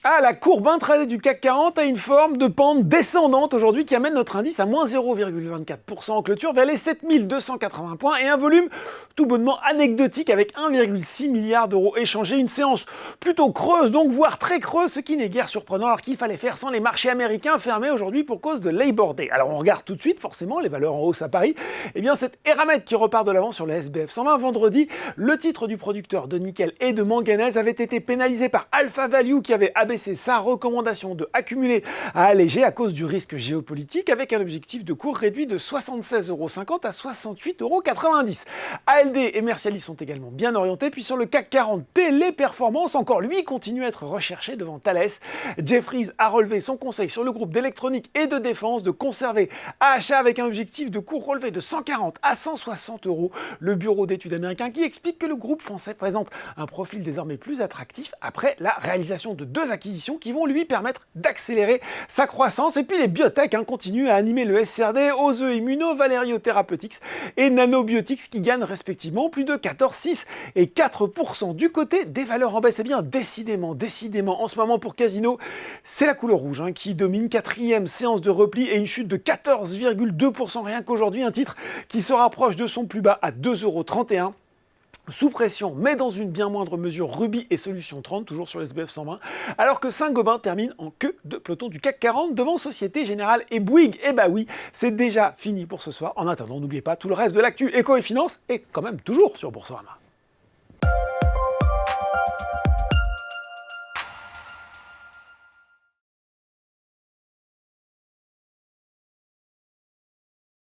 Ah, la courbe intraday du CAC 40 a une forme de pente descendante aujourd'hui qui amène notre indice à moins 0,24% en clôture vers les 7280 points et un volume tout bonnement anecdotique avec 1,6 milliard d'euros échangés. Une séance plutôt creuse donc, voire très creuse, ce qui n'est guère surprenant alors qu'il fallait faire sans les marchés américains fermés aujourd'hui pour cause de Labor Day. Alors on regarde tout de suite forcément les valeurs en hausse à Paris. Eh bien c'est Eramet qui repart de l'avant sur le SBF 120 vendredi. Le titre du producteur de nickel et de manganèse avait été pénalisé par Alpha Value qui avait abaissé sa recommandation de accumuler à alléger à cause du risque géopolitique avec un objectif de cours réduit de 76,50 € à 68,90 €. ALD et Mercialys sont également bien orientés, puis sur le CAC 40, Téléperformance, encore lui, continue à être recherché devant Thales. Jefferies a relevé son conseil sur le groupe d'électronique et de défense de conserver à achat avec un objectif de cours relevé de 140 à 160 €. Le bureau d'études américain qui explique que le groupe français présente un profil désormais plus attractif après la réalisation de deux acquisitions qui vont lui permettre d'accélérer sa croissance. Et puis les biotech continuent à animer le SRD, Ose Immuno, Valerio Therapeutics et Nanobiotics qui gagnent respectivement plus de 14, 6 et 4%. Du côté des valeurs en baisse, eh bien décidément, en ce moment pour Casino, c'est la couleur rouge qui domine. Quatrième séance de repli et une chute de 14,2% rien qu'aujourd'hui. Un titre qui se rapproche de son plus bas à 2,31 €. Sous pression, mais dans une bien moindre mesure, Ruby et Solution 30, toujours sur le SBF 120, alors que Saint-Gobain termine en queue de peloton du CAC 40 devant Société Générale et Bouygues. Et bah oui, c'est déjà fini pour ce soir. En attendant, n'oubliez pas, tout le reste de l'actu éco et finance est quand même toujours sur Boursorama.